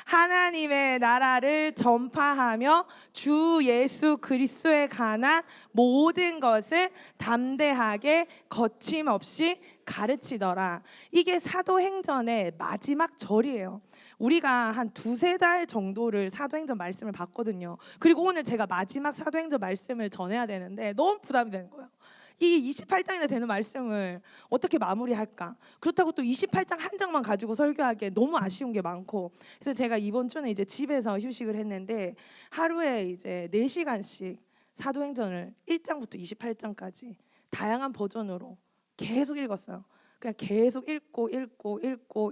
하나님의 나라를 전파하며 주 예수 그리스도에 관한 모든 것을 담대하게 거침없이 가르치더라. 이게 사도행전의 마지막 절이에요. 우리가 한 두세 달 정도를 사도행전 말씀을 봤거든요. 그리고 오늘 제가 마지막 사도행전 말씀을 전해야 되는데 너무 부담이 되는 거예요. 이 28장이나 되는 말씀을 어떻게 마무리할까? 그렇다고 또 28장 한 장만 가지고 설교하기에 너무 아쉬운 게 많고, 그래서 제가 이번 주는 이제 집에서 휴식을 했는데 하루에 이제 4시간씩 사도행전을 1장부터 28장까지 다양한 버전으로 계속 읽었어요. 그냥 계속 읽고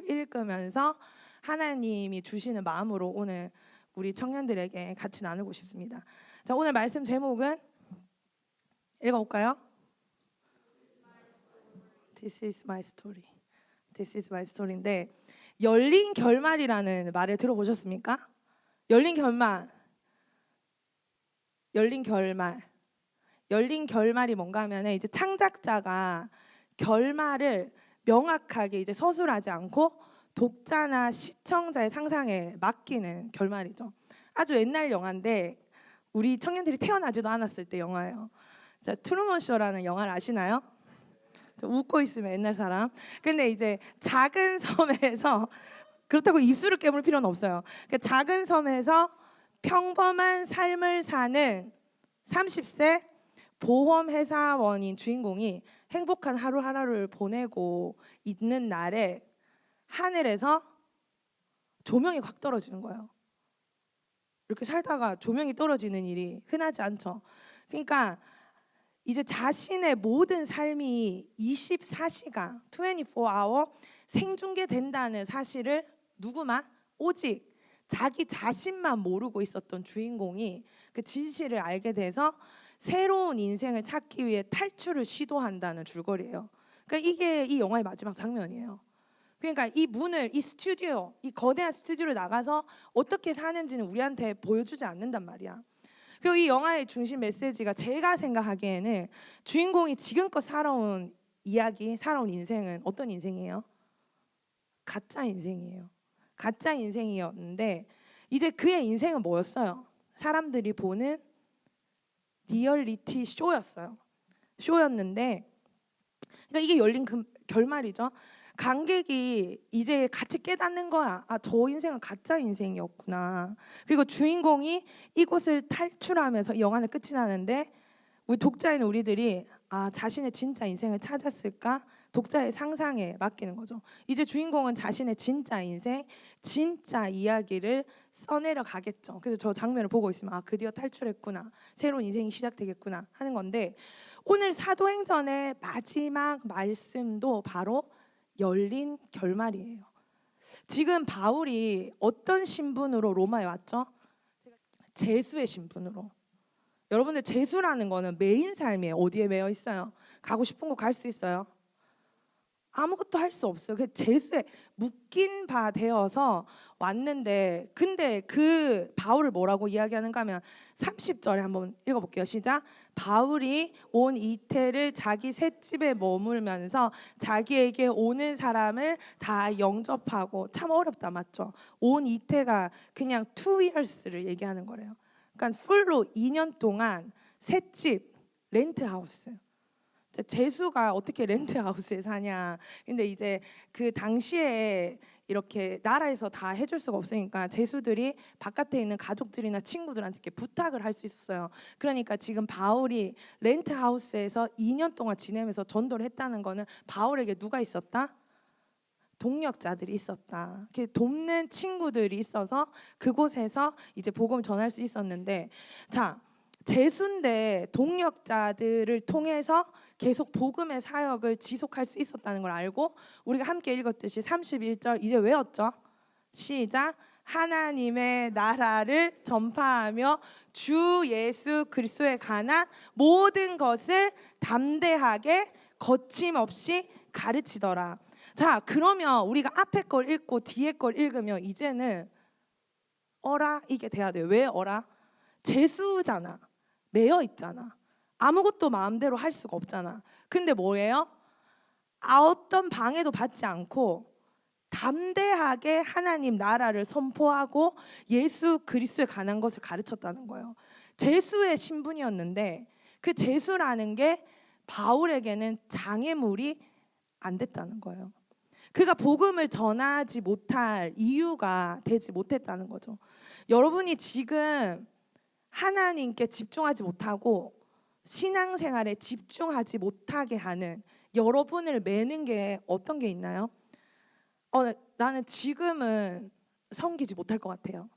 읽으면서 하나님이 주시는 마음으로 오늘 우리 청년들에게 같이 나누고 싶습니다. 자, 오늘 말씀 제목은 읽어볼까요? This is my story. This is my story인데, 열린 결말이라는 말을 들어보셨습니까? 열린 결말. 열린 결말이 뭔가 하면은 이제 창작자가 결말을 명확하게 이제 서술하지 않고 독자나 시청자의 상상에 맡기는 결말이죠. 아주 옛날 영화인데 우리 청년들이 태어나지도 않았을 때 영화예요. 자, 트루먼 쇼라는 영화를 아시나요? 웃고 있으면 옛날 사람. 근데 이제 작은 섬에서, 그렇다고 입술을 깨물 필요는 없어요. 그러니까 작은 섬에서 평범한 삶을 사는 30세 보험회사원인 주인공이 행복한 하루하루를 보내고 있는 날에 하늘에서 조명이 확 떨어지는 거예요. 이렇게 살다가 조명이 떨어지는 일이 흔하지 않죠. 그러니까 이제 자신의 모든 삶이 24시간, 24hour 생중계된다는 사실을 누구만? 오직 자기 자신만 모르고 있었던 주인공이 그 진실을 알게 돼서 새로운 인생을 찾기 위해 탈출을 시도한다는 줄거리예요. 그러니까 이게 이 영화의 마지막 장면이에요. 그러니까 이 문을, 이 스튜디오, 이 거대한 스튜디오를 나가서 어떻게 사는지는 우리한테 보여주지 않는단 말이야. 그리고 이 영화의 중심 메시지가 제가 생각하기에는 주인공이 지금껏 살아온 이야기, 살아온 인생은 어떤 인생이에요? 가짜 인생이에요. 가짜 인생이었는데 이제 그의 인생은 뭐였어요? 사람들이 보는 리얼리티 쇼였어요. 쇼였는데, 그러니까 이게 열린 결말이죠. 관객이 이제 같이 깨닫는 거야. 아, 저 인생은 가짜 인생이었구나. 그리고 주인공이 이곳을 탈출하면서 영화는 끝이 나는데 우리 독자인 우리들이 자신의 진짜 인생을 찾았을까? 독자의 상상에 맡기는 거죠. 이제 주인공은 자신의 진짜 인생, 진짜 이야기를 써내려 가겠죠. 그래서 저 장면을 보고 있으면 드디어 탈출했구나, 새로운 인생이 시작되겠구나 하는 건데, 오늘 사도행전의 마지막 말씀도 바로 열린 결말이에요. 지금 바울이 어떤 신분으로 로마에 왔죠? 제수의 신분으로. 여러분들, 제수라는 거는 매인 삶이에요. 어디에 매여 있어요? 가고 싶은 곳 갈 수 있어요? 아무것도 할 수 없어요. 그 제수에 묶인 바 되어서 왔는데, 근데 그 바울을 뭐라고 이야기하는가 하면 30절에 한번 읽어볼게요. 시작. 바울이 온 이태를 자기 셋집에 머물면서 자기에게 오는 사람을 다 영접하고, 참 어렵다, 맞죠? 온 이태가 그냥 2years를 얘기하는 거래요. 그러니까 풀로 2년 동안 셋집, 렌트하우스. 제수가 어떻게 렌트하우스에 사냐. 근데 이제 그 당시에 이렇게 나라에서 다 해줄 수가 없으니까 제수들이 바깥에 있는 가족들이나 친구들한테 이렇게 부탁을 할 수 있었어요. 그러니까 지금 바울이 렌트하우스에서 2년 동안 지내면서 전도를 했다는 거는 바울에게 누가 있었다? 동력자들이 있었다. 돕는 친구들이 있어서 그곳에서 이제 복음을 전할 수 있었는데, 자, 제수인데 동력자들을 통해서 계속 복음의 사역을 지속할 수 있었다는 걸 알고, 우리가 함께 읽었듯이 31절 이제 외웠죠? 시작. 하나님의 나라를 전파하며 주 예수 그리스도에 관한 모든 것을 담대하게 거침없이 가르치더라. 자, 그러면 우리가 앞에 걸 읽고 뒤에 걸 읽으면 이제는 어라 이게 돼야 돼요. 왜 어라? 제수잖아. 매여 있잖아. 아무것도 마음대로 할 수가 없잖아. 근데 뭐예요? 어떤 방해도 받지 않고 담대하게 하나님 나라를 선포하고 예수 그리스도에 관한 것을 가르쳤다는 거예요. 제수의 신분이었는데 그 제수라는 게 바울에게는 장애물이 안 됐다는 거예요. 그가 복음을 전하지 못할 이유가 되지 못했다는 거죠. 여러분이 지금 하나님께 집중하지 못하고 신앙생활에 집중하지 못하게 하는 여러분을 매는 게 어떤 게 있나요? 나는 지금은 섬기지 못할 것 같아요.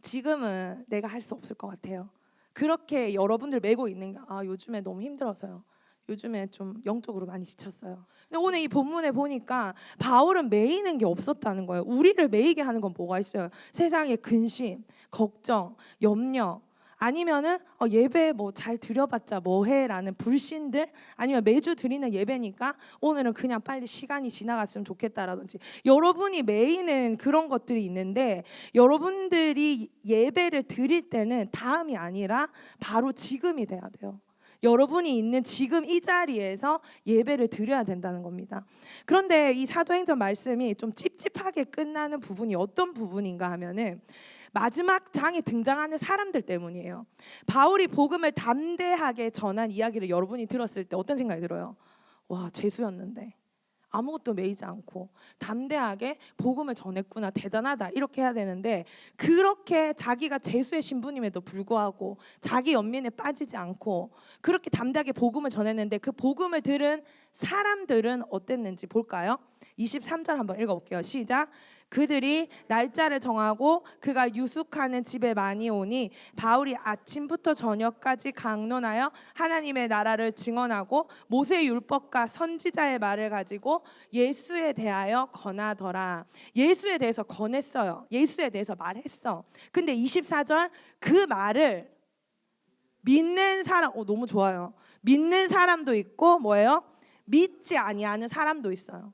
지금은 내가 할 수 없을 것 같아요. 그렇게 여러분들 매고 있는 게 요즘에 너무 힘들어서요. 요즘에 좀 영적으로 많이 지쳤어요. 근데 오늘 이 본문에 보니까 바울은 매이는 게 없었다는 거예요. 우리를 매이게 하는 건 뭐가 있어요? 세상의 근심, 걱정, 염려, 아니면은 예배 뭐 잘 드려봤자 뭐해라는 불신들, 아니면 매주 드리는 예배니까 오늘은 그냥 빨리 시간이 지나갔으면 좋겠다라든지 여러분이 매이는 그런 것들이 있는데, 여러분들이 예배를 드릴 때는 다음이 아니라 바로 지금이 돼야 돼요. 여러분이 있는 지금 이 자리에서 예배를 드려야 된다는 겁니다. 그런데 이 사도행전 말씀이 좀 찝찝하게 끝나는 부분이 어떤 부분인가 하면은 마지막 장에 등장하는 사람들 때문이에요. 바울이 복음을 담대하게 전한 이야기를 여러분이 들었을 때 어떤 생각이 들어요? 와, 제수였는데 아무것도 매이지 않고 담대하게 복음을 전했구나, 대단하다, 이렇게 해야 되는데, 그렇게 자기가 제수의 신분임에도 불구하고 자기 연민에 빠지지 않고 그렇게 담대하게 복음을 전했는데 그 복음을 들은 사람들은 어땠는지 볼까요? 23절 한번 읽어볼게요. 시작. 그들이 날짜를 정하고 그가 유숙하는 집에 많이 오니 바울이 아침부터 저녁까지 강론하여 하나님의 나라를 증언하고 모세의 율법과 선지자의 말을 가지고 예수에 대하여 권하더라. 예수에 대해서 권했어요. 예수에 대해서 말했어. 근데 24절, 그 말을 믿는 사람, 너무 좋아요. 믿는 사람도 있고 뭐예요? 믿지 아니하는 사람도 있어요.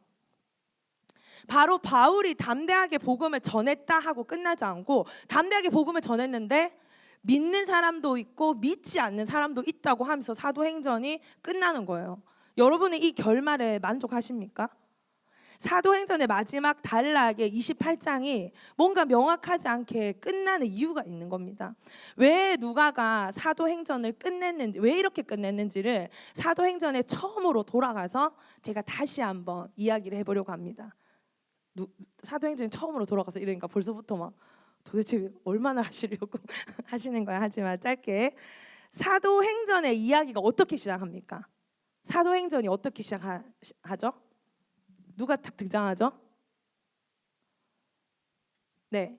바로 바울이 담대하게 복음을 전했다 하고 끝나지 않고 담대하게 복음을 전했는데 믿는 사람도 있고 믿지 않는 사람도 있다고 하면서 사도행전이 끝나는 거예요. 여러분은 이 결말에 만족하십니까? 사도행전의 마지막 단락의 28장이 뭔가 명확하지 않게 끝나는 이유가 있는 겁니다. 왜 누가가 사도행전을 끝냈는지, 왜 이렇게 끝냈는지를 사도행전에 처음으로 돌아가서 제가 다시 한번 이야기를 해보려고 합니다. 사도행전에 처음으로 돌아가서 이러니까 벌써부터 막 도대체 얼마나 하시려고 하시는 거야. 하지만 짧게, 사도행전의 이야기가 어떻게 시작합니까? 사도행전이 어떻게 시작하죠? 누가 딱 등장하죠? 네,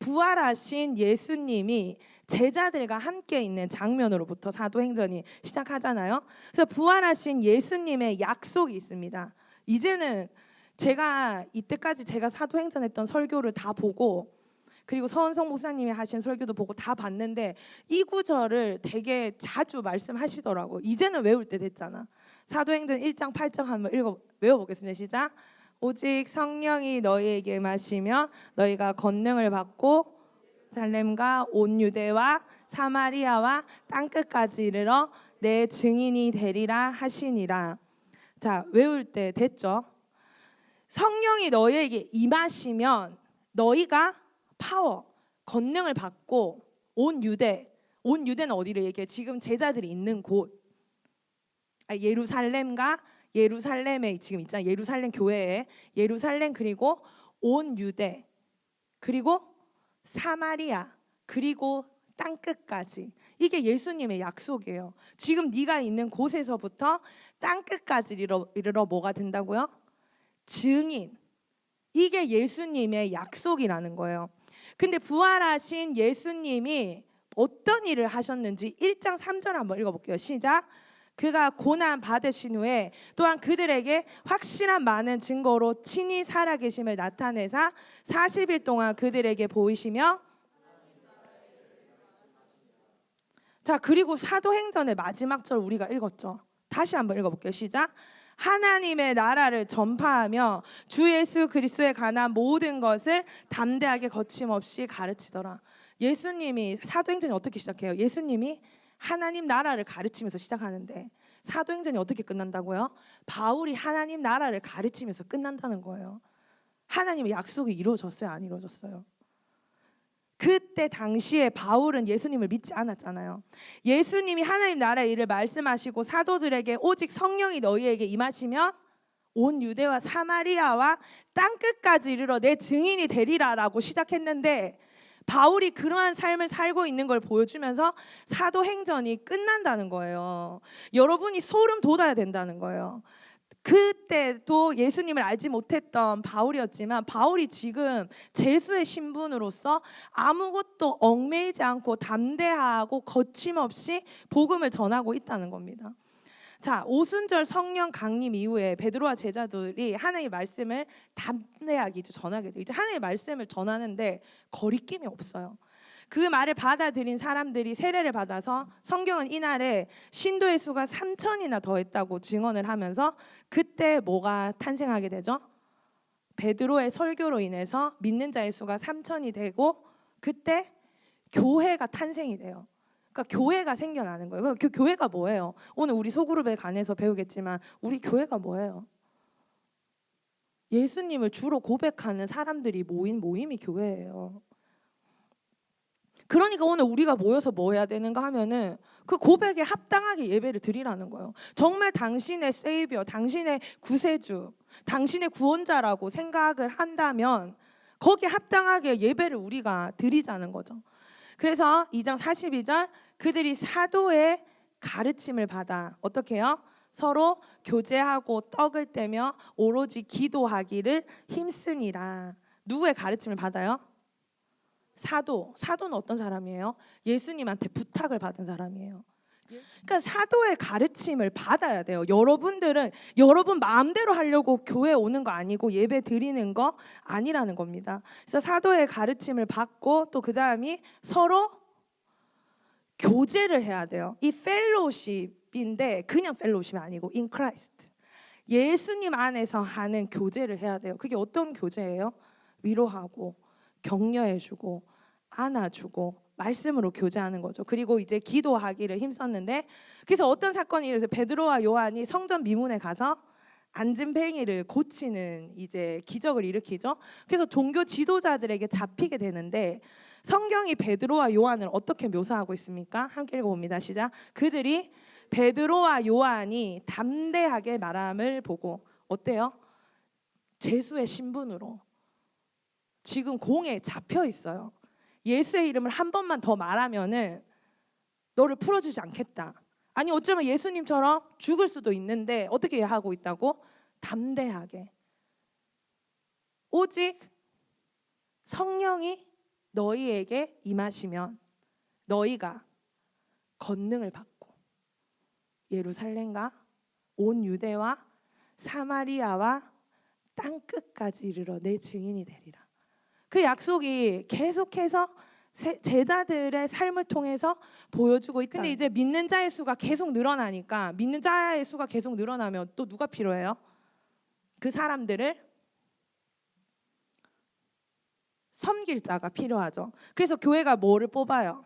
부활하신 예수님이 제자들과 함께 있는 장면으로부터 사도행전이 시작하잖아요. 그래서 부활하신 예수님의 약속이 있습니다. 이제는 제가 이때까지 제가 사도행전 했던 설교를 다 보고, 그리고 서은성 목사님이 하신 설교도 보고 다 봤는데 이 구절을 되게 자주 말씀하시더라고. 이제는 외울 때 됐잖아. 사도행전 1장 8절 한번 외워보겠습니다. 시작. 오직 성령이 너희에게 마시며 너희가 권능을 받고 살렘과 온 유대와 사마리아와 땅끝까지 이르러 내 증인이 되리라 하시니라. 자, 외울 때 됐죠? 성령이 너희에게 임하시면 너희가 파워, 권능을 받고 온 유대는 어디를 얘기해? 지금 제자들이 있는 곳, 예루살렘과 예루살렘에 지금 있잖아. 예루살렘 교회에 예루살렘, 그리고 온 유대, 그리고 사마리아, 그리고 땅끝까지. 이게 예수님의 약속이에요. 지금 네가 있는 곳에서부터 땅끝까지 이르러 뭐가 된다고요? 증인. 이게 예수님의 약속이라는 거예요. 근데 부활하신 예수님이 어떤 일을 하셨는지 1장 3절 한번 읽어볼게요. 시작. 그가 고난 받으신 후에 또한 그들에게 확실한 많은 증거로 친히 살아계심을 나타내사 40일 동안 그들에게 보이시며, 자, 그리고 사도행전의 마지막 절 우리가 읽었죠. 다시 한번 읽어볼게요. 시작. 하나님의 나라를 전파하며 주 예수 그리스도에 관한 모든 것을 담대하게 거침없이 가르치더라. 예수님이, 사도행전이 어떻게 시작해요? 예수님이 하나님 나라를 가르치면서 시작하는데 사도행전이 어떻게 끝난다고요? 바울이 하나님 나라를 가르치면서 끝난다는 거예요. 하나님의 약속이 이루어졌어요? 안 이루어졌어요? 그때 당시에 바울은 예수님을 믿지 않았잖아요. 예수님이 하나님 나라의 일을 말씀하시고 사도들에게 오직 성령이 너희에게 임하시면 온 유대와 사마리아와 땅끝까지 이르러 내 증인이 되리라라고 시작했는데, 바울이 그러한 삶을 살고 있는 걸 보여주면서 사도행전이 끝난다는 거예요. 여러분이 소름 돋아야 된다는 거예요. 그때도 예수님을 알지 못했던 바울이었지만, 바울이 지금 제수의 신분으로서 아무것도 얽매이지 않고 담대하고 거침없이 복음을 전하고 있다는 겁니다. 자, 오순절 성령 강림 이후에 베드로와 제자들이 하나님의 말씀을 담대하게 이제 전하게 돼요. 이제 하나님의 말씀을 전하는데 거리낌이 없어요. 그 말을 받아들인 사람들이 세례를 받아서 성경은 이날에 신도의 수가 3,000이나 더했다고 증언을 하면서, 그때 뭐가 탄생하게 되죠? 베드로의 설교로 인해서 믿는 자의 수가 3,000이 되고, 그때 교회가 탄생이 돼요. 그러니까 교회가 생겨나는 거예요. 그 교회가 뭐예요? 오늘 우리 소그룹에 관해서 배우겠지만, 우리 교회가 뭐예요? 예수님을 주로 고백하는 사람들이 모인 모임이 교회예요. 그러니까 오늘 우리가 모여서 뭐 해야 되는가 하면은 그 고백에 합당하게 예배를 드리라는 거예요. 정말 당신의 세이비어, 당신의 구세주, 당신의 구원자라고 생각을 한다면 거기에 합당하게 예배를 우리가 드리자는 거죠. 그래서 2장 42절, 그들이 사도의 가르침을 받아 어떻게 해요? 서로 교제하고 떡을 떼며 오로지 기도하기를 힘쓰니라. 누구의 가르침을 받아요? 사도는 어떤 사람이에요? 예수님한테 부탁을 받은 사람이에요. 그러니까 사도의 가르침을 받아야 돼요. 여러분들은 여러분 마음대로 하려고 교회 오는 거 아니고 예배 드리는 거 아니라는 겁니다. 그래서 사도의 가르침을 받고 또 그 다음이 서로 교제를 해야 돼요. 이 펠로우십인데 그냥 펠로우십이 아니고 in Christ, 예수님 안에서 하는 교제를 해야 돼요. 그게 어떤 교제예요? 위로하고 격려해주고 안아주고 말씀으로 교제하는 거죠. 그리고 이제 기도하기를 힘썼는데, 그래서 어떤 사건이 일어나서 베드로와 요한이 성전 미문에 가서 앉은 팽이를 고치는 이제 기적을 일으키죠. 그래서 종교 지도자들에게 잡히게 되는데, 성경이 베드로와 요한을 어떻게 묘사하고 있습니까? 함께 읽어봅니다. 시작. 그들이 베드로와 요한이 담대하게 말함을 보고 어때요? 제수의 신분으로 지금 공에 잡혀 있어요. 예수의 이름을 한 번만 더 말하면은 너를 풀어주지 않겠다. 아니 어쩌면 예수님처럼 죽을 수도 있는데 어떻게 하고 있다고? 담대하게. 오직 성령이 너희에게 임하시면 너희가 권능을 받고 예루살렘과 온 유대와 사마리아와 땅끝까지 이르러 내 증인이 되리라. 그 약속이 계속해서 제자들의 삶을 통해서 보여주고 있다. 근데 이제 믿는 자의 수가 계속 늘어나니까, 믿는 자의 수가 계속 늘어나면 또 누가 필요해요? 그 사람들을 섬길 자가 필요하죠. 그래서 교회가 뭐를 뽑아요?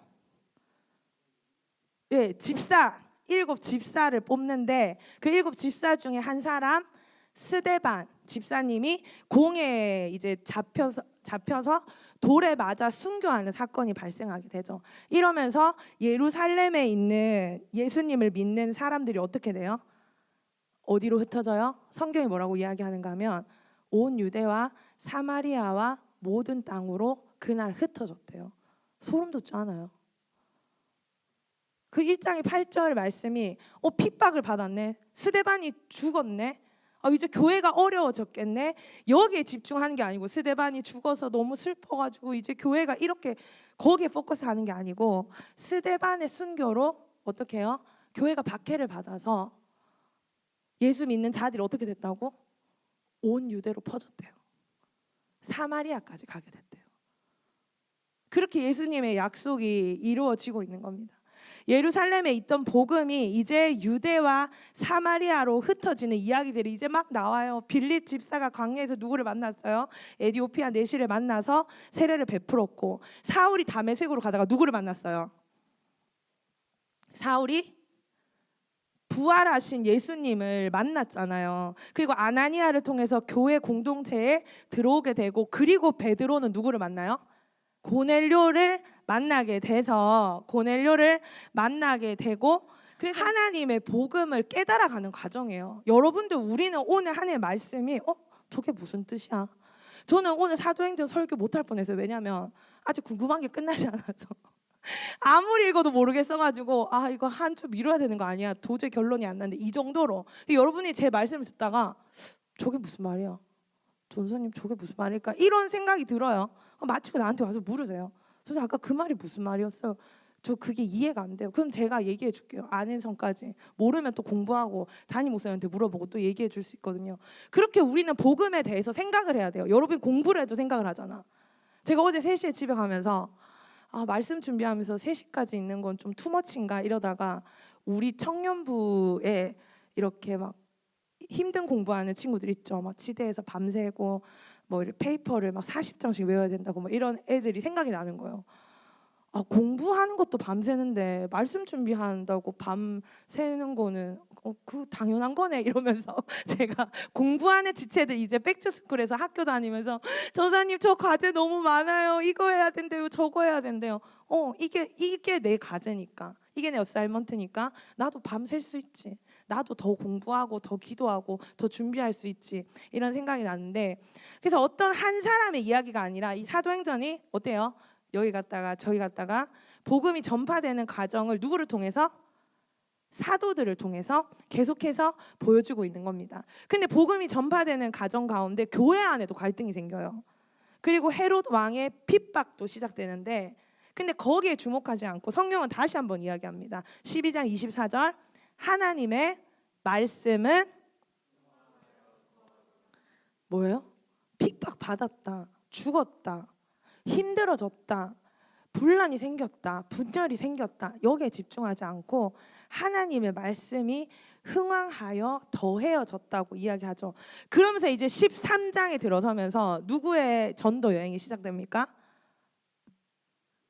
예, 집사, 7 집사를 뽑는데 그 7 집사 중에 한 사람 스데반 집사님이 공에 이제 잡혀서 돌에 맞아 순교하는 사건이 발생하게 되죠. 이러면서 예루살렘에 있는 예수님을 믿는 사람들이 어떻게 돼요? 어디로 흩어져요? 성경이 뭐라고 이야기하는가 하면 온 유대와 사마리아와 모든 땅으로 그날 흩어졌대요. 소름 돋지 않아요? 그 1장의 8절 말씀이 핍박을 받았네, 스데반이 죽었네, 이제 교회가 어려워졌겠네, 여기에 집중하는 게 아니고, 스데반이 죽어서 너무 슬퍼가지고 이제 교회가 이렇게 거기에 포커스하는 게 아니고, 스데반의 순교로 어떻게 해요? 교회가 박해를 받아서 예수 믿는 자들이 어떻게 됐다고? 온 유대로 퍼졌대요. 사마리아까지 가게 됐대요. 그렇게 예수님의 약속이 이루어지고 있는 겁니다. 예루살렘에 있던 복음이 이제 유대와 사마리아로 흩어지는 이야기들이 이제 막 나와요. 빌립 집사가 광야에서 누구를 만났어요? 에디오피아 내시를 만나서 세례를 베풀었고, 사울이 다메섹으로 가다가 누구를 만났어요? 사울이 부활하신 예수님을 만났잖아요. 그리고 아나니아를 통해서 교회 공동체에 들어오게 되고, 그리고 베드로는 누구를 만나요? 고넬료를 만나게 돼서 고넬료를 만나게 되고, 그래서 하나님의 복음을 깨달아가는 과정이에요. 여러분들, 우리는 오늘 하나님의 말씀이 저게 무슨 뜻이야? 저는 오늘 사도행전 설교 못할 뻔했어요. 왜냐하면 아직 궁금한 게 끝나지 않아서 아무리 읽어도 모르겠어가지고 이거 한 주 미뤄야 되는 거 아니야? 도저히 결론이 안 나는데 이 정도로 여러분이 제 말씀을 듣다가 저게 무슨 말이야? 전사님 저게 무슨 말일까? 이런 생각이 들어요. 마치고 나한테 와서 물으세요. 선생님 아까 그 말이 무슨 말이었어요? 저 그게 이해가 안 돼요. 그럼 제가 얘기해 줄게요. 아는 선까지. 모르면 또 공부하고 담임 목사님한테 물어보고 또 얘기해 줄 수 있거든요. 그렇게 우리는 복음에 대해서 생각을 해야 돼요. 여러분 공부를 해도 생각을 하잖아. 제가 어제 3시에 집에 가면서 말씀 준비하면서 3시까지 있는 건 좀 투머치인가 이러다가 우리 청년부에 이렇게 막 힘든 공부하는 친구들 있죠. 막 지대에서 밤새고 뭐 페이퍼를 막 40장씩 외워야 된다고 뭐 이런 애들이 생각이 나는 거예요. 공부하는 것도 밤새는데 말씀 준비한다고 밤새는 거는 그 당연한 거네 이러면서 제가 공부하는 지체들 이제 백투스쿨에서 학교 다니면서 전사님 저 과제 너무 많아요. 이거 해야 된대요. 저거 해야 된대요. 이게 내 과제니까, 이게 내 어사이먼트니까 나도 밤샐 수 있지. 나도 더 공부하고 더 기도하고 더 준비할 수 있지. 이런 생각이 나는데, 그래서 어떤 한 사람의 이야기가 아니라 이 사도행전이 어때요? 여기 갔다가 저기 갔다가 복음이 전파되는 과정을 누구를 통해서? 사도들을 통해서 계속해서 보여주고 있는 겁니다. 근데 복음이 전파되는 과정 가운데 교회 안에도 갈등이 생겨요. 그리고 헤롯 왕의 핍박도 시작되는데, 근데 거기에 주목하지 않고 성경은 다시 한번 이야기합니다. 12장 24절 하나님의 말씀은 뭐예요? 핍박받았다, 죽었다, 힘들어졌다, 분란이 생겼다, 분열이 생겼다, 여기에 집중하지 않고 하나님의 말씀이 흥왕하여 더해어졌다고 이야기하죠. 그러면서 이제 13장에 들어서면서 누구의 전도 여행이 시작됩니까?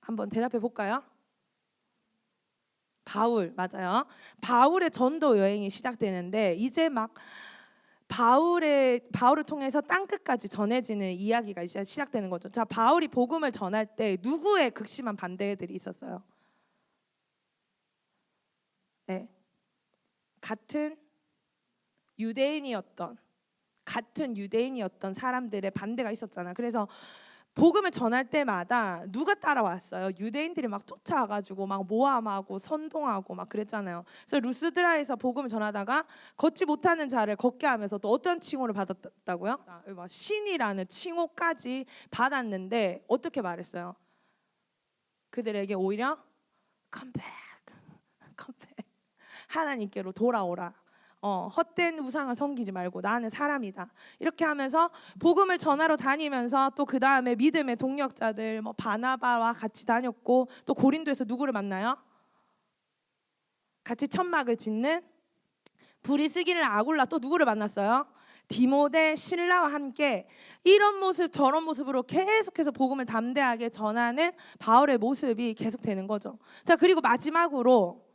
한번 대답해 볼까요? 바울, 맞아요. 바울의 전도 여행이 시작되는데 이제 막 바울을 통해서 땅끝까지 전해지는 이야기가 이제 시작되는 거죠. 자, 바울이 복음을 전할 때 누구의 극심한 반대들이 있었어요? 네, 같은 유대인이었던 사람들의 반대가 있었잖아. 그래서 복음을 전할 때마다 누가 따라왔어요? 유대인들이 막 쫓아와가지고 막 모함하고 선동하고 막 그랬잖아요. 그래서 루스드라에서 복음을 전하다가 걷지 못하는 자를 걷게 하면서 또 어떤 칭호를 받았다고요? 신이라는 칭호까지 받았는데 어떻게 말했어요? 그들에게 오히려 컴백 하나님께로 돌아오라. 헛된 우상을 섬기지 말고 나는 사람이다. 이렇게 하면서 복음을 전하러 다니면서 또 그 다음에 믿음의 동력자들 바나바와 같이 다녔고, 또 고린도에서 누구를 만나요? 같이 천막을 짓는 브리스기를 아굴라, 또 누구를 만났어요? 디모데 신라와 함께 이런 모습 저런 모습으로 계속해서 복음을 담대하게 전하는 바울의 모습이 계속되는 거죠. 자, 그리고 마지막으로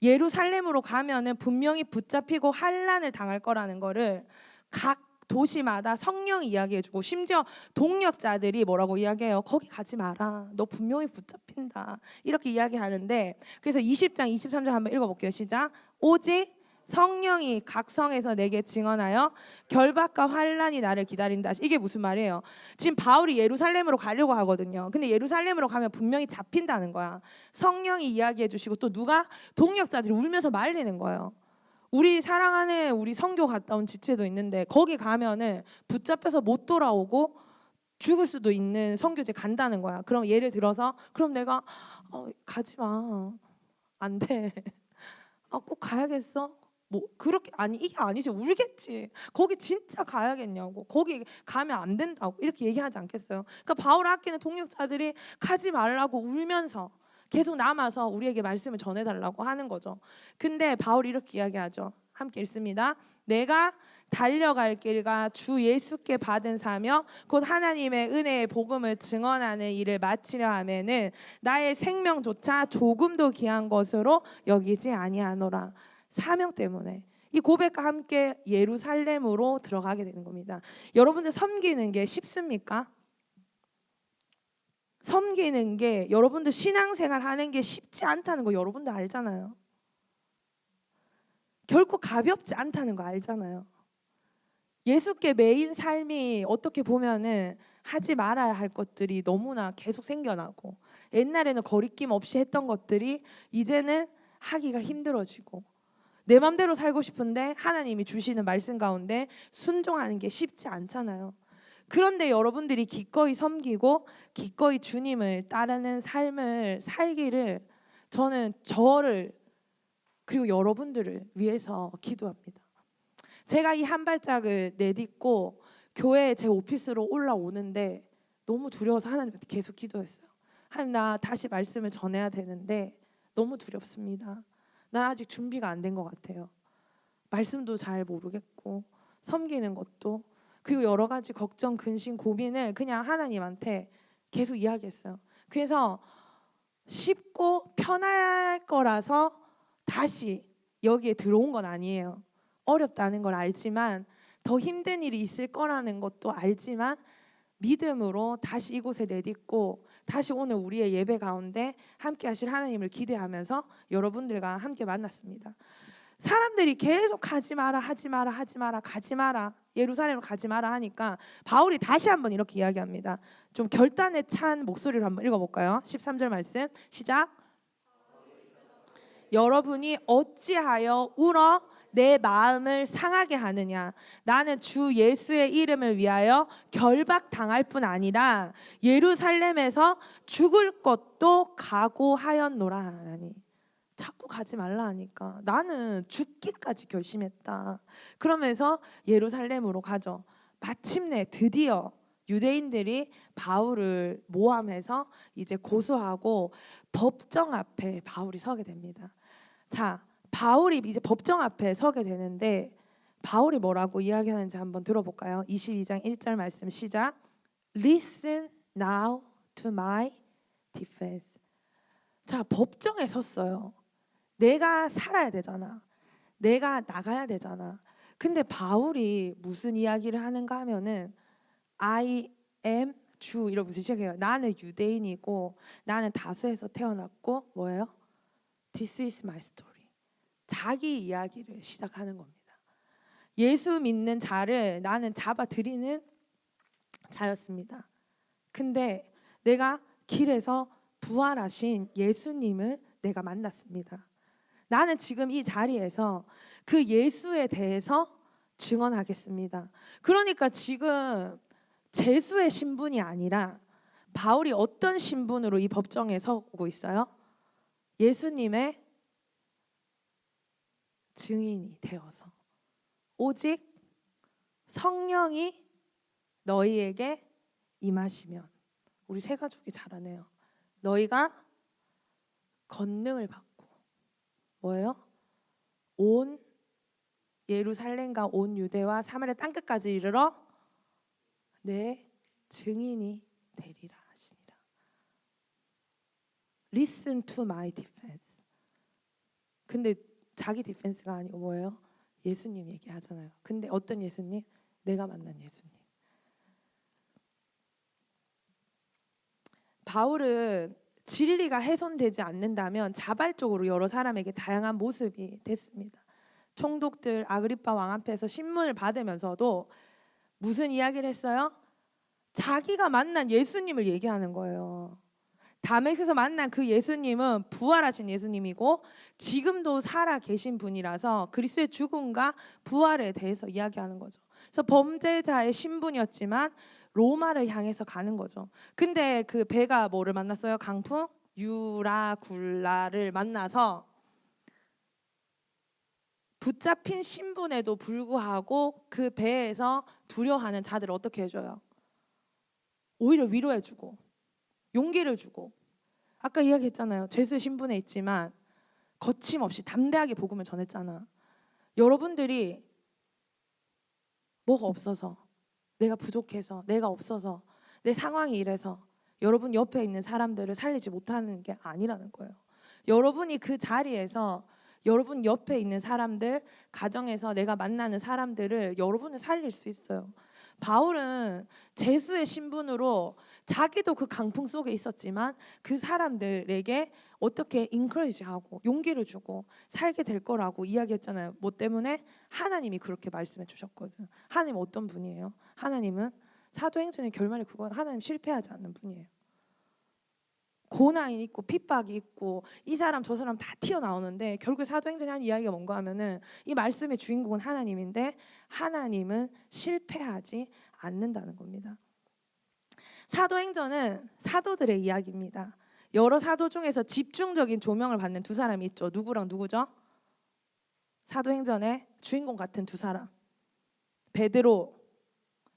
예루살렘으로 가면은 분명히 붙잡히고 환난을 당할 거라는 거를 각 도시마다 성령이 이야기해주고, 심지어 동력자들이 뭐라고 이야기해요? 거기 가지 마라. 너 분명히 붙잡힌다. 이렇게 이야기하는데, 그래서 20장 23절 한번 읽어볼게요. 시작. 오직 성령이 각 성에서 내게 증언하여 결박과 환난이 나를 기다린다. 이게 무슨 말이에요? 지금 바울이 예루살렘으로 가려고 하거든요. 근데 예루살렘으로 가면 분명히 잡힌다는 거야. 성령이 이야기해 주시고, 또 누가? 동력자들이 울면서 말리는 거예요. 우리 사랑하는 우리 선교 갔다 온 지체도 있는데 거기 가면은 붙잡혀서 못 돌아오고 죽을 수도 있는 선교지 간다는 거야. 그럼 예를 들어서 그럼 내가 가지 마. 안 돼. 꼭 가야겠어? 뭐 그렇게 이게 아니지. 울겠지. 거기 진짜 가야겠냐고. 거기 가면 안 된다고 이렇게 얘기하지 않겠어요? 그러니까 바울 아끼는 동력자들이 가지 말라고 울면서 계속 남아서 우리에게 말씀을 전해달라고 하는 거죠. 근데 바울이 이렇게 이야기하죠. 함께 읽습니다. 내가 달려갈 길과 주 예수께 받은 사명 곧 하나님의 은혜의 복음을 증언하는 일을 마치려 하면은 나의 생명조차 조금도 귀한 것으로 여기지 아니하노라. 사명 때문에 이 고백과 함께 예루살렘으로 들어가게 되는 겁니다. 여러분들 섬기는 게 쉽습니까? 섬기는 게 여러분들 신앙생활 하는 게 쉽지 않다는 거 여러분들 알잖아요. 결코 가볍지 않다는 거 알잖아요. 예수께 매인 삶이 어떻게 보면은 하지 말아야 할 것들이 너무나 계속 생겨나고, 옛날에는 거리낌 없이 했던 것들이 이제는 하기가 힘들어지고, 내 맘대로 살고 싶은데 하나님이 주시는 말씀 가운데 순종하는 게 쉽지 않잖아요. 그런데 여러분들이 기꺼이 섬기고 기꺼이 주님을 따르는 삶을 살기를 저는 저를 그리고 여러분들을 위해서 기도합니다. 제가 이 한 발짝을 내딛고 교회 제 오피스로 올라오는데 너무 두려워서 하나님한테 계속 기도했어요. 하나님, 나 다시 말씀을 전해야 되는데 너무 두렵습니다. 난 아직 준비가 안 된 것 같아요. 말씀도 잘 모르겠고 섬기는 것도, 그리고 여러 가지 걱정, 근심, 고민을 그냥 하나님한테 계속 이야기했어요. 그래서 쉽고 편할 거라서 다시 여기에 들어온 건 아니에요. 어렵다는 걸 알지만, 더 힘든 일이 있을 거라는 것도 알지만 믿음으로 다시 이곳에 내딛고 다시 오늘 우리의 예배 가운데 함께 하실 하나님을 기대하면서 여러분들과 함께 만났습니다. 사람들이 계속 가지 마라, 하지 마라, 하지 마라, 가지 마라, 예루살렘으로 가지 마라 하니까 바울이 다시 한번 이렇게 이야기합니다. 좀 결단에 찬 목소리로 한번 읽어볼까요? 13절 말씀 시작. 여러분이 어찌하여 울어 내 마음을 상하게 하느냐. 나는 주 예수의 이름을 위하여 결박당할 뿐 아니라 예루살렘에서 죽을 것도 각오하였노라 하니. 자꾸 가지 말라 하니까 나는 죽기까지 결심했다. 그러면서 예루살렘으로 가죠. 마침내 드디어 유대인들이 바울을 모함해서 이제 고소하고 법정 앞에 바울이 서게 됩니다. 자, 바울이 이제 법정 앞에 서게 되는데 바울이 뭐라고 이야기하는지 한번 들어볼까요? 22장 1절 말씀 시작. Listen now to my defense. 자, 법정에 섰어요. 내가 살아야 되잖아. 내가 나가야 되잖아. 근데 바울이 무슨 이야기를 하는가 하면은 I am 주 이러면서 시작해요. 나는 유대인이고 나는 다수에서 태어났고 뭐예요? This is my story. 자기 이야기를 시작하는 겁니다. 예수 믿는 자를 나는 잡아들이는 자였습니다. 근데 내가 길에서 부활하신 예수님을 내가 만났습니다. 나는 지금 이 자리에서 그 예수에 대해서 증언하겠습니다. 그러니까 지금 제수의 신분이 아니라 바울이 어떤 신분으로 이 법정에 서고 있어요? 예수님의 증인이 되어서, 오직 성령이 너희에게 임하시면, 우리 세 가족이 잘하네요. 너희가 권능을 받고 뭐예요? 온 예루살렘과 온 유대와 사마리아 땅끝까지 이르러 내 증인이 되리라 하시니라. Listen to my defense. 근데 자기 디펜스가 아니고 뭐예요? 예수님 얘기하잖아요. 근데 어떤 예수님? 내가 만난 예수님. 바울은 진리가 훼손되지 않는다면 자발적으로 여러 사람에게 다양한 모습이 됐습니다. 총독들 아그리파 왕 앞에서 신문을 받으면서도 무슨 이야기를 했어요? 자기가 만난 예수님을 얘기하는 거예요. 다메섹에서 만난 그 예수님은 부활하신 예수님이고 지금도 살아 계신 분이라서 그리스도의 죽음과 부활에 대해서 이야기하는 거죠. 그래서 범죄자의 신분이었지만 로마를 향해서 가는 거죠. 근데 그 배가 뭐를 만났어요? 강풍? 유라굴라를 만나서 붙잡힌 신분에도 불구하고 그 배에서 두려워하는 자들을 어떻게 해줘요? 오히려 위로해주고 용기를 주고, 아까 이야기했잖아요. 죄수의 신분에 있지만 거침없이 담대하게 복음을 전했잖아. 여러분들이 뭐가 없어서, 내가 부족해서, 내가 없어서, 내 상황이 이래서 여러분 옆에 있는 사람들을 살리지 못하는 게 아니라는 거예요. 여러분이 그 자리에서 여러분 옆에 있는 사람들, 가정에서 내가 만나는 사람들을 여러분은 살릴 수 있어요. 바울은 제수의 신분으로 자기도 그 강풍 속에 있었지만 그 사람들에게 어떻게 인커리지하고 용기를 주고 살게 될 거라고 이야기했잖아요. 뭐 때문에? 하나님이 그렇게 말씀해 주셨거든. 하나님 어떤 분이에요? 하나님은 사도행전의 결말이 그건 하나님 실패하지 않는 분이에요. 고난이 있고 핍박이 있고 이 사람 저 사람 다 튀어나오는데 결국 사도행전에 한 이야기가 뭔가 하면은 이 말씀의 주인공은 하나님인데 하나님은 실패하지 않는다는 겁니다. 사도행전은 사도들의 이야기입니다. 여러 사도 중에서 집중적인 조명을 받는 두 사람이 있죠. 누구랑 누구죠? 사도행전의 주인공 같은 두 사람. 베드로,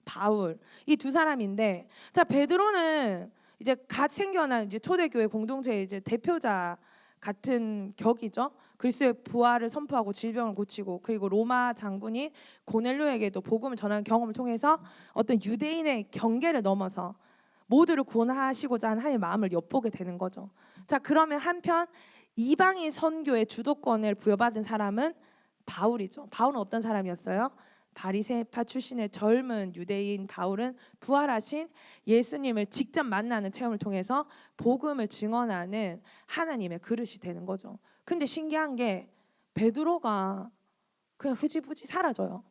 바울. 이 두 사람인데 자, 베드로는 이제 갓 생겨난 이제 초대교회 공동체의 이제 대표자 같은 격이죠. 그리스도의 부활을 선포하고 질병을 고치고 그리고 로마 장군이 고넬료에게도 복음을 전하는 경험을 통해서 어떤 유대인의 경계를 넘어서 모두를 구원하시고자 하는 하나님의 마음을 엿보게 되는 거죠. 자, 그러면 한편 이방인 선교의 주도권을 부여받은 사람은 바울이죠. 바울은 어떤 사람이었어요? 바리새파 출신의 젊은 유대인 바울은 부활하신 예수님을 직접 만나는 체험을 통해서 복음을 증언하는 하나님의 그릇이 되는 거죠. 근데 신기한 게 베드로가 그냥 흐지부지 사라져요.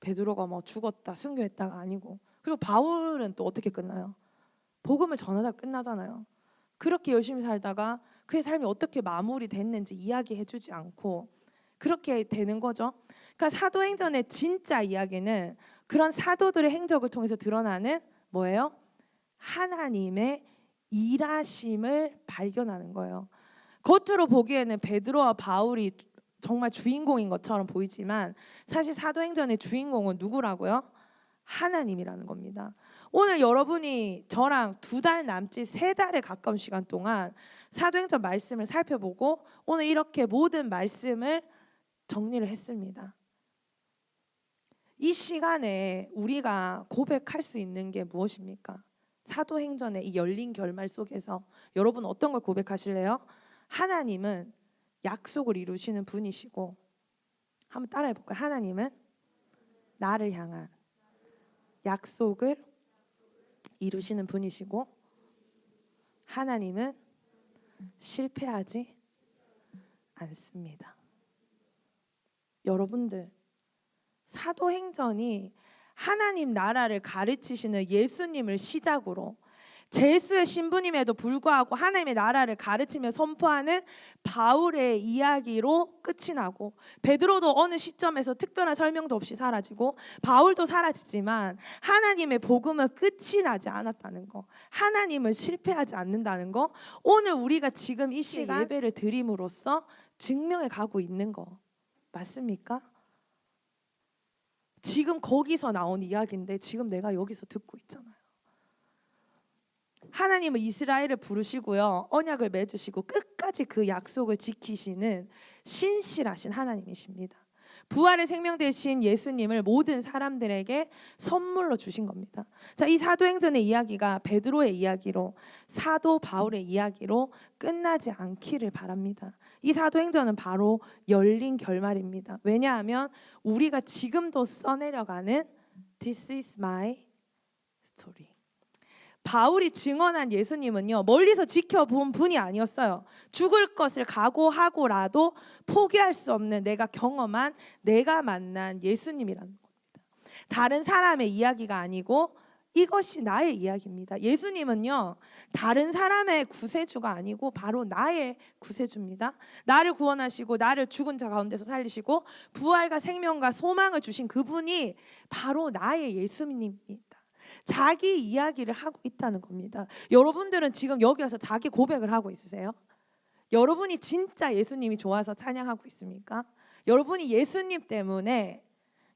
베드로가 뭐 죽었다 순교했다가 아니고. 그리고 바울은 또 어떻게 끝나요? 복음을 전하다 끝나잖아요. 그렇게 열심히 살다가 그의 삶이 어떻게 마무리됐는지 이야기해주지 않고 그렇게 되는 거죠. 그러니까 사도행전의 진짜 이야기는 그런 사도들의 행적을 통해서 드러나는 뭐예요? 하나님의 일하심을 발견하는 거예요. 겉으로 보기에는 베드로와 바울이 정말 주인공인 것처럼 보이지만 사실 사도행전의 주인공은 누구라고요? 하나님이라는 겁니다. 오늘 여러분이 저랑 2달 남짓 3달에 가까운 시간 동안 사도행전 말씀을 살펴보고 오늘 이렇게 모든 말씀을 정리를 했습니다. 이 시간에 우리가 고백할 수 있는 게 무엇입니까? 사도행전의 이 열린 결말 속에서 여러분 어떤 걸 고백하실래요? 하나님은 약속을 이루시는 분이시고 한번 따라해 볼까요? 하나님은 나를 향한 약속을 이루시는 분이시고 하나님은 실패하지 않습니다. 여러분들 사도행전이 하나님 나라를 가르치시는 예수님을 시작으로 제수의 신부님에도 불구하고 하나님의 나라를 가르치며 선포하는 바울의 이야기로 끝이 나고 베드로도 어느 시점에서 특별한 설명도 없이 사라지고 바울도 사라지지만 하나님의 복음은 끝이 나지 않았다는 거, 하나님은 실패하지 않는다는 거, 오늘 우리가 지금 이 시간 예배를 드림으로써 증명해 가고 있는 거 맞습니까? 지금 거기서 나온 이야기인데 지금 내가 여기서 듣고 있잖아요. 하나님은 이스라엘을 부르시고요, 언약을 맺으시고 끝까지 그 약속을 지키시는 신실하신 하나님이십니다. 부활의 생명 되신 예수님을 모든 사람들에게 선물로 주신 겁니다. 자, 이 사도행전의 이야기가 베드로의 이야기로 사도 바울의 이야기로 끝나지 않기를 바랍니다. 이 사도행전은 바로 열린 결말입니다. 왜냐하면 우리가 지금도 써내려가는 This is my story. 바울이 증언한 예수님은요, 멀리서 지켜본 분이 아니었어요. 죽을 것을 각오하고라도 포기할 수 없는 내가 경험한, 내가 만난 예수님이라는 겁니다. 다른 사람의 이야기가 아니고 이것이 나의 이야기입니다. 예수님은요, 다른 사람의 구세주가 아니고 바로 나의 구세주입니다. 나를 구원하시고 나를 죽은 자 가운데서 살리시고 부활과 생명과 소망을 주신 그분이 바로 나의 예수님입니다. 자기 이야기를 하고 있다는 겁니다. 여러분들은 지금 여기 와서 자기 고백을 하고 있으세요? 여러분이 진짜 예수님이 좋아서 찬양하고 있습니까? 여러분이 예수님 때문에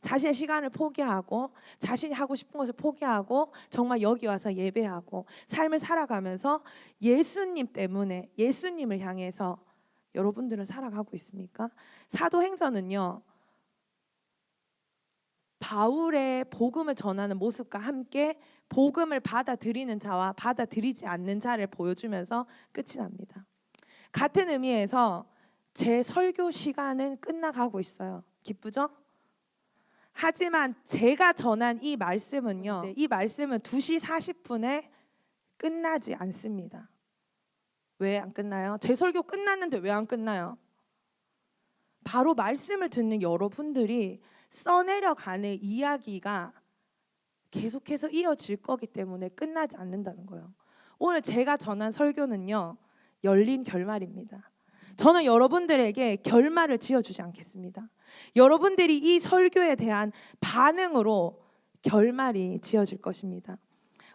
자신의 시간을 포기하고 자신이 하고 싶은 것을 포기하고 정말 여기 와서 예배하고 삶을 살아가면서 예수님 때문에 예수님을 향해서 여러분들은 살아가고 있습니까? 사도행전은요, 바울의 복음을 전하는 모습과 함께 복음을 받아들이는 자와 받아들이지 않는 자를 보여주면서 끝이 납니다. 같은 의미에서 제 설교 시간은 끝나가고 있어요. 기쁘죠? 하지만 제가 전한 이 말씀은요, 이 말씀은 2시 40분에 끝나지 않습니다. 왜 안 끝나요? 제 설교 끝났는데 왜 안 끝나요? 바로 말씀을 듣는 여러분들이 써내려가는 이야기가 계속해서 이어질 거기 때문에 끝나지 않는다는 거예요. 오늘 제가 전한 설교는요, 열린 결말입니다. 저는 여러분들에게 결말을 지어주지 않겠습니다. 여러분들이 이 설교에 대한 반응으로 결말이 지어질 것입니다.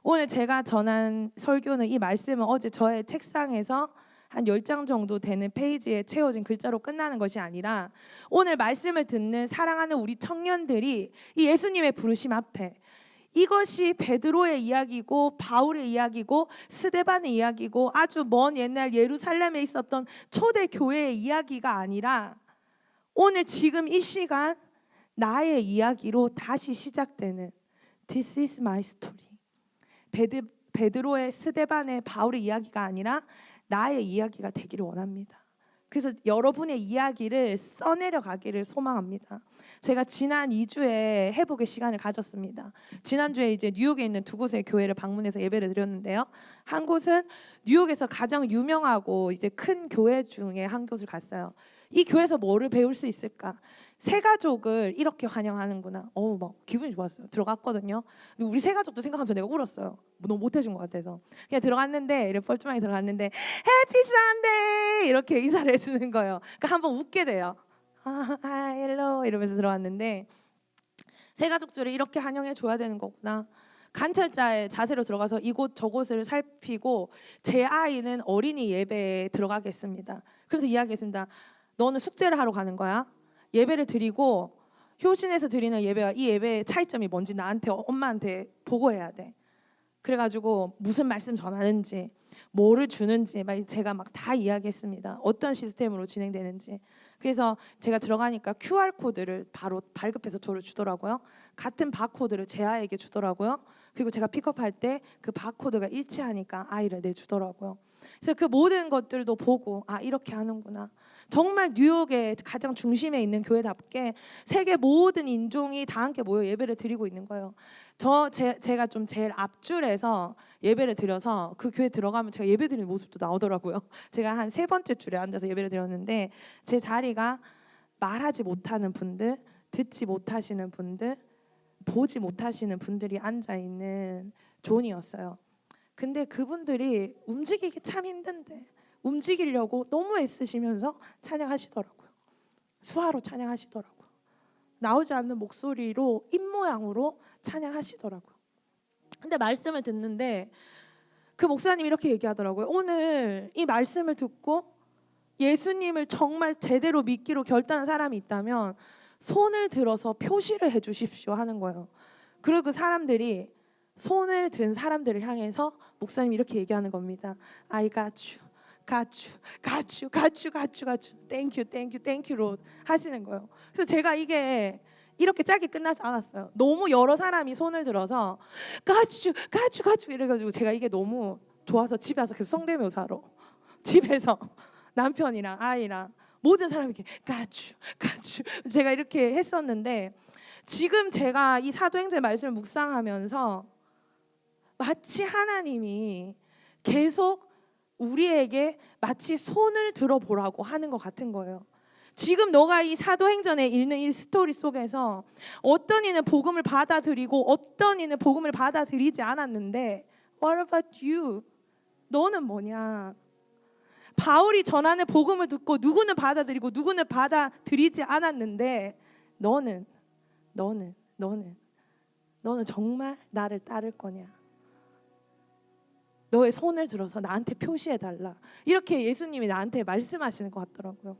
오늘 제가 전한 설교는, 이 말씀은 어제 저의 책상에서 한 10장 정도 되는 페이지에 채워진 글자로 끝나는 것이 아니라, 오늘 말씀을 듣는 사랑하는 우리 청년들이 이 예수님의 부르심 앞에, 이것이 베드로의 이야기고 바울의 이야기고 스데반의 이야기고 아주 먼 옛날 예루살렘에 있었던 초대 교회의 이야기가 아니라, 오늘 지금 이 시간 나의 이야기로 다시 시작되는 This is my story. 베드로의, 스데반의, 바울의 이야기가 아니라 나의 이야기가 되기를 원합니다. 그래서 여러분의 이야기를 써내려 가기를 소망합니다. 제가 지난 2주에 회복의 시간을 가졌습니다. 지난주에 이제 뉴욕에 있는 2곳의 교회를 방문해서 예배를 드렸는데요. 한 곳은 뉴욕에서 가장 유명하고 이제 큰 교회 중에 한 곳을 갔어요. 이 교회에서 뭐를 배울 수 있을까? 새 가족을 이렇게 환영하는구나. 막 기분이 좋았어요. 들어갔거든요. 근데 우리 새 가족도 생각하면서 내가 울었어요. 너무 못해준 것 같아서. 그냥 들어갔는데, 이렇게 뻘쭘하게 들어갔는데 해피 산데이 이렇게 인사를 해주는 거예요. 그러니까 한번 웃게 돼요. 헬로 이러면서 들어왔는데, 새 가족들을 이렇게 환영해 줘야 되는 거구나. 관찰자의 자세로 들어가서 이곳 저곳을 살피고, 제 아이는 어린이 예배에 들어가겠습니다. 그래서 이야기했습니다. 너는 숙제를 하러 가는 거야. 예배를 드리고 효신에서 드리는 예배와 이 예배의 차이점이 뭔지 나한테, 엄마한테 보고해야 돼. 그래가지고 무슨 말씀 전하는지, 뭐를 주는지 제가 막 다 이야기했습니다. 어떤 시스템으로 진행되는지. 그래서 제가 들어가니까 QR코드를 바로 발급해서 저를 주더라고요. 같은 바코드를 제 아이에게 주더라고요. 그리고 제가 픽업할 때 그 바코드가 일치하니까 아이를 내주더라고요. 그래서 그 모든 것들도 보고, 이렇게 하는구나. 정말 뉴욕의 가장 중심에 있는 교회답게 세계 모든 인종이 다 함께 모여 예배를 드리고 있는 거예요. 제가 좀 제일 앞줄에서 예배를 드려서 그 교회 들어가면 제가 예배 드리는 모습도 나오더라고요. 제가 한 3번째 줄에 앉아서 예배를 드렸는데, 제 자리가 말하지 못하는 분들, 듣지 못하시는 분들, 보지 못하시는 분들이 앉아있는 존이었어요. 근데 그분들이 움직이기 참 힘든데 움직이려고 너무 애쓰시면서 찬양하시더라고요. 수화로 찬양하시더라고요. 나오지 않는 목소리로, 입모양으로 찬양하시더라고요. 근데 말씀을 듣는데 그 목사님이 이렇게 얘기하더라고요. 오늘 이 말씀을 듣고 예수님을 정말 제대로 믿기로 결단한 사람이 있다면 손을 들어서 표시를 해주십시오 하는 거예요. 그리고 그 사람들이 손을 든 사람들을 향해서 목사님이 이렇게 얘기하는 겁니다. I got you. Thank you, Lord 하시는 거예요. 그래서 제가 이게 이렇게 짧게 끝나지 않았어요. 너무 여러 사람이 손을 들어서 got you 이래가지고 제가 이게 너무 좋아서 집에 와서 계속 성대묘사로 집에서 남편이랑 아이랑 모든 사람이 이렇게 got you 제가 이렇게 했었는데, 지금 제가 이 사도행전 말씀을 묵상하면서 마치 하나님이 계속 우리에게 마치 손을 들어보라고 하는 것 같은 거예요. 지금 너가 이 사도행전에 읽는 이 스토리 속에서 어떤 이는 복음을 받아들이고 어떤 이는 복음을 받아들이지 않았는데, What about you? 너는 뭐냐? 바울이 전하는 복음을 듣고 누구는 받아들이고 누구는 받아들이지 않았는데, 너는 정말 나를 따를 거냐? 너의 손을 들어서 나한테 표시해달라. 이렇게 예수님이 나한테 말씀하시는 것 같더라고요.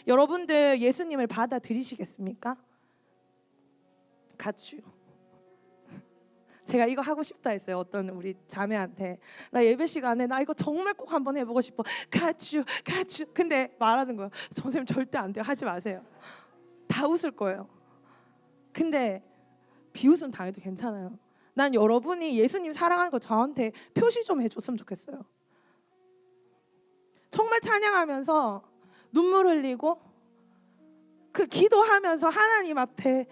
여러분들 예수님을 받아들이시겠습니까? gat유. 제가 이거 하고 싶다 했어요. 어떤 우리 자매한테. 나 예배 시간에 나 이거 정말 꼭 한번 해보고 싶어. gat유. 근데 말하는 거예요. 선생님 절대 안 돼요. 하지 마세요. 다 웃을 거예요. 근데 비웃음 당해도 괜찮아요. 난 여러분이 예수님 사랑하는 거 저한테 표시 좀 해줬으면 좋겠어요. 정말 찬양하면서 눈물 흘리고 그 기도하면서 하나님 앞에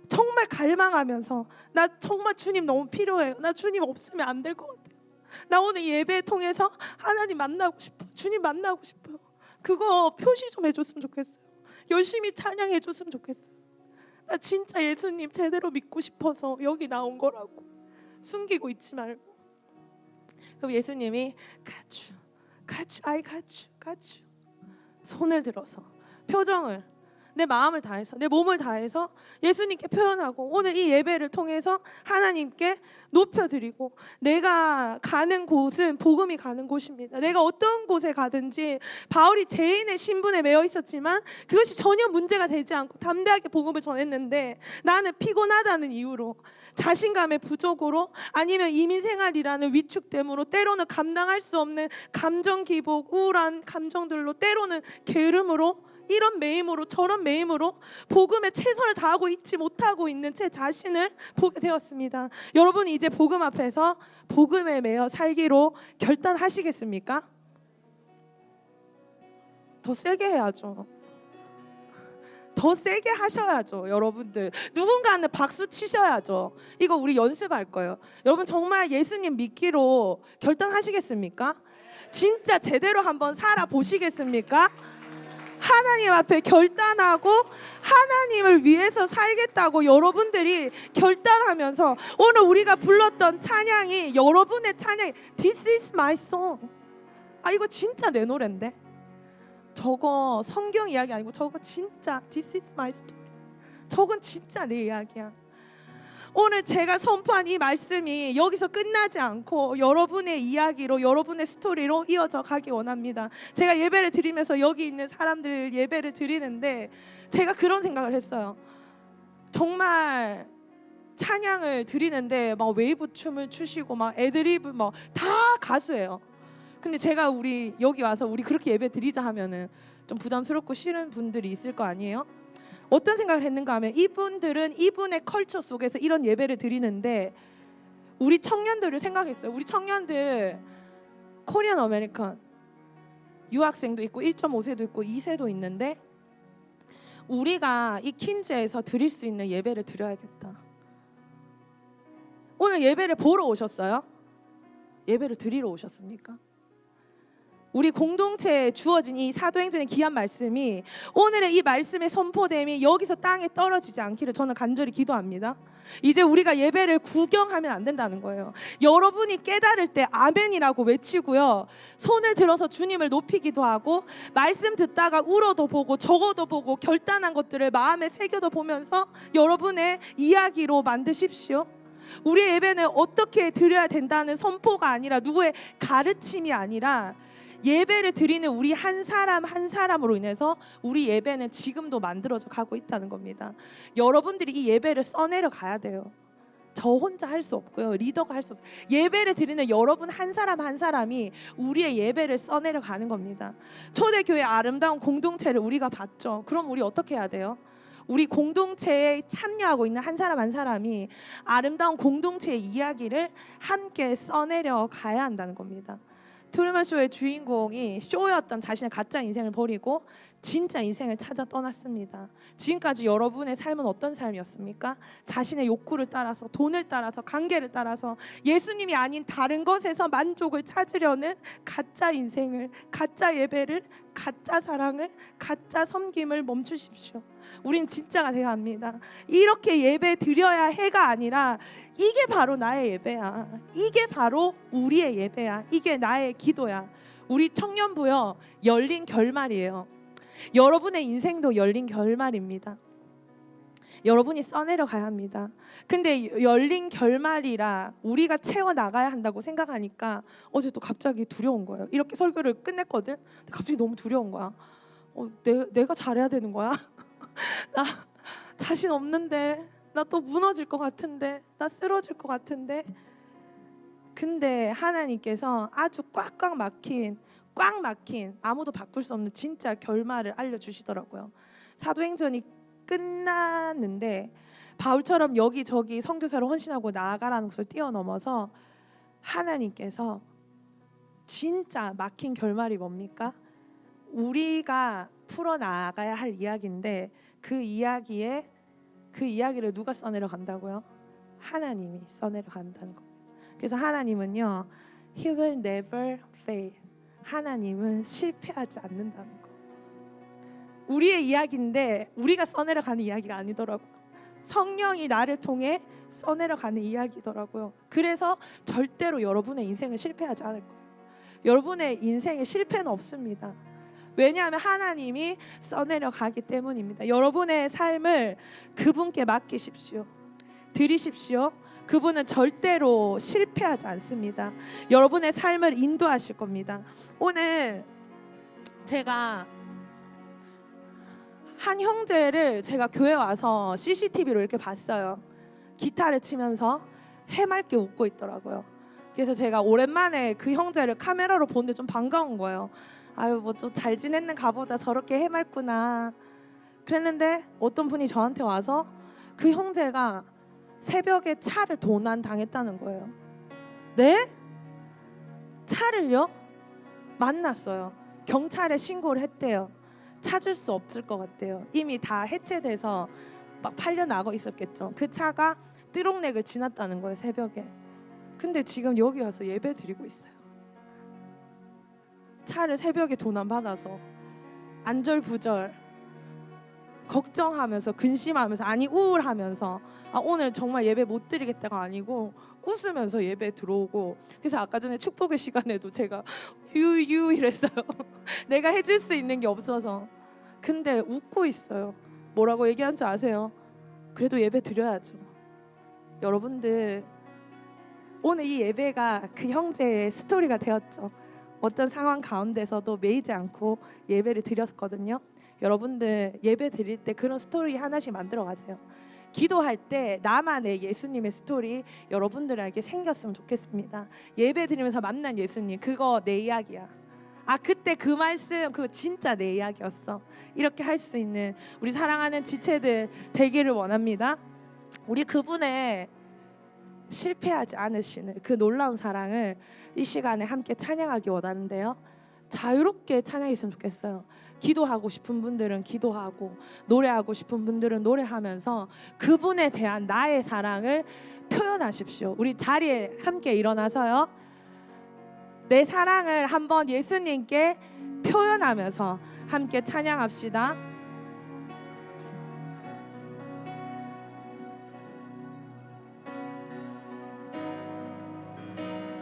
정말 갈망하면서 나 정말 주님 너무 필요해요. 나 주님 없으면 안 될 것 같아요. 나 오늘 예배 통해서 하나님 만나고 싶어. 주님 만나고 싶어요. 그거 표시 좀 해줬으면 좋겠어요. 열심히 찬양해 줬으면 좋겠어요. 나 진짜 예수님 제대로 믿고 싶어서 여기 나온 거라고. 숨기고 있지 말고. 그럼 예수님이 가주 아이 가주 손을 들어서 표정을 내 마음을 다해서 내 몸을 다해서 예수님께 표현하고 오늘 이 예배를 통해서 하나님께 높여드리고 내가 가는 곳은 복음이 가는 곳입니다. 내가 어떤 곳에 가든지 바울이 죄인의 신분에 매여 있었지만 그것이 전혀 문제가 되지 않고 담대하게 복음을 전했는데 나는 피곤하다는 이유로 자신감의 부족으로 아니면 이민 생활이라는 위축됨으로 때로는 감당할 수 없는 감정 기복, 우울한 감정들로 때로는 게으름으로 이런 매임으로 저런 매임으로 복음에 최선을 다하고 있지 못하고 있는 제 자신을 보게 되었습니다. 여러분이 이제 복음 앞에서 복음에 매여 살기로 결단하시겠습니까? 더 세게 해야죠. 더 세게 하셔야죠. 여러분들 누군가는 박수 치셔야죠. 이거 우리 연습할 거예요. 여러분 정말 예수님 믿기로 결단하시겠습니까? 진짜 제대로 한번 살아보시겠습니까? 하나님 앞에 결단하고 하나님을 위해서 살겠다고 여러분들이 결단하면서 오늘 우리가 불렀던 찬양이 여러분의 찬양이 This is my song. 아 이거 진짜 내 노래인데 저거 성경 이야기 아니고 저거 진짜 This is my story. 저건 진짜 내 이야기야. 오늘 제가 선포한 이 말씀이 여기서 끝나지 않고 여러분의 이야기로 여러분의 스토리로 이어져 가기 원합니다. 제가 예배를 드리면서 여기 있는 사람들 예배를 드리는데 제가 그런 생각을 했어요. 정말 찬양을 드리는데 막 웨이브 춤을 추시고 막 애드리브 뭐 다 가수예요. 근데 제가 우리 여기 와서 우리 그렇게 예배 드리자 하면은 좀 부담스럽고 싫은 분들이 있을 거 아니에요? 어떤 생각을 했는가 하면 이분들은 이분의 컬처 속에서 이런 예배를 드리는데 우리 청년들을 생각했어요. 우리 청년들 코리안 아메리칸 유학생도 있고 1.5세도 있고 2세도 있는데 우리가 이 퀸즈에서 드릴 수 있는 예배를 드려야겠다. 오늘 예배를 보러 오셨어요? 예배를 드리러 오셨습니까? 우리 공동체에 주어진 이 사도행전의 귀한 말씀이 오늘의 이 말씀의 선포됨이 여기서 땅에 떨어지지 않기를 저는 간절히 기도합니다. 이제 우리가 예배를 구경하면 안 된다는 거예요. 여러분이 깨달을 때 아멘이라고 외치고요. 손을 들어서 주님을 높이기도 하고 말씀 듣다가 울어도 보고 적어도 보고 결단한 것들을 마음에 새겨도 보면서 여러분의 이야기로 만드십시오. 우리의 예배는 어떻게 드려야 된다는 선포가 아니라 누구의 가르침이 아니라 예배를 드리는 우리 한 사람 한 사람으로 인해서 우리 예배는 지금도 만들어져 가고 있다는 겁니다. 여러분들이 이 예배를 써내려 가야 돼요. 저 혼자 할 수 없고요. 리더가 할 수 없어요. 예배를 드리는 여러분 한 사람 한 사람이 우리의 예배를 써내려 가는 겁니다. 초대교회 아름다운 공동체를 우리가 봤죠. 그럼 우리 어떻게 해야 돼요? 우리 공동체에 참여하고 있는 한 사람 한 사람이 아름다운 공동체의 이야기를 함께 써내려 가야 한다는 겁니다. 트루먼 쇼의 주인공이 쇼였던 자신의 가짜 인생을 버리고 진짜 인생을 찾아 떠났습니다. 지금까지 여러분의 삶은 어떤 삶이었습니까? 자신의 욕구를 따라서, 돈을 따라서, 관계를 따라서 예수님이 아닌 다른 것에서 만족을 찾으려는 가짜 인생을, 가짜 예배를, 가짜 사랑을, 가짜 섬김을 멈추십시오. 우린 진짜가 되어야 합니다. 이렇게 예배 드려야 해가 아니라 이게 바로 나의 예배야. 이게 바로 우리의 예배야. 이게 나의 기도야. 우리 청년부요, 열린 결말이에요. 여러분의 인생도 열린 결말입니다. 여러분이 써내려 가야 합니다. 근데 열린 결말이라 우리가 채워 나가야 한다고 생각하니까 어제 또 갑자기 두려운 거예요. 이렇게 설교를 끝냈거든. 근데 갑자기 너무 두려운 거야. 내가 잘해야 되는 거야? 나 자신 없는데, 나 또 무너질 것 같은데, 나 쓰러질 것 같은데. 근데 하나님께서 아주 꽉 막힌 아무도 바꿀 수 없는 진짜 결말을 알려주시더라고요. 사도행전이 끝났는데 바울처럼 여기저기 선교사로 헌신하고 나아가라는 것을 뛰어넘어서 하나님께서 진짜 막힌 결말이 뭡니까? 우리가 풀어 나가야 할 이야기인데 그 이야기를 누가 써내려 간다고요? 하나님이 써내려 간다는 겁니다. 그래서 하나님은요, He will never fail. 하나님은 실패하지 않는다는 거. 우리의 이야기인데 우리가 써내려 가는 이야기가 아니더라고요. 성령이 나를 통해 써내려 가는 이야기더라고요. 그래서 절대로 여러분의 인생은 실패하지 않을 거예요. 여러분의 인생에 실패는 없습니다. 왜냐하면 하나님이 써내려 가기 때문입니다. 여러분의 삶을 그분께 맡기십시오. 드리십시오. 그분은 절대로 실패하지 않습니다. 여러분의 삶을 인도하실 겁니다. 오늘 제가 한 형제를 제가 교회 와서 CCTV로 이렇게 봤어요. 기타를 치면서 해맑게 웃고 있더라고요. 그래서 제가 오랜만에 그 형제를 카메라로 보는데 좀 반가운 거예요. 아유, 뭐 좀 잘 지냈는가 보다, 저렇게 해맑구나. 그랬는데 어떤 분이 저한테 와서 그 형제가 새벽에 차를 도난 당했다는 거예요. 네? 차를요? 만났어요. 경찰에 신고를 했대요. 찾을 수 없을 것 같대요. 이미 다 해체돼서 막 팔려나가 있었겠죠. 그 차가 띠롱넥을 지났다는 거예요, 새벽에. 근데 지금 여기 와서 예배 드리고 있어요. 차를 새벽에 도난받아서 안절부절 걱정하면서 근심하면서, 아니 우울하면서, 오늘 정말 예배 못 드리겠다가 아니고 웃으면서 예배 들어오고. 그래서 아까 전에 축복의 시간에도 제가 유유 이랬어요. 내가 해줄 수 있는 게 없어서. 근데 웃고 있어요. 뭐라고 얘기한 줄 아세요? 그래도 예배 드려야죠. 여러분들, 오늘 이 예배가 그 형제의 스토리가 되었죠. 어떤 상황 가운데서도 매이지 않고 예배를 드렸거든요. 여러분들 예배 드릴 때 그런 스토리 하나씩 만들어 가세요. 기도할 때 나만의 예수님의 스토리 여러분들에게 생겼으면 좋겠습니다. 예배 드리면서 만난 예수님, 그거 내 이야기야. 그때 그 말씀 그거 진짜 내 이야기였어. 이렇게 할 수 있는 우리 사랑하는 지체들 되기를 원합니다. 우리 그분의 실패하지 않으시는 그 놀라운 사랑을 이 시간에 함께 찬양하기 원하는데요. 자유롭게 찬양했으면 좋겠어요. 기도하고 싶은 분들은 기도하고, 노래하고 싶은 분들은 노래하면서 그분에 대한 나의 사랑을 표현하십시오. 우리 자리에 함께 일어나서요, 내 사랑을 한번 예수님께 표현하면서 함께 찬양합시다.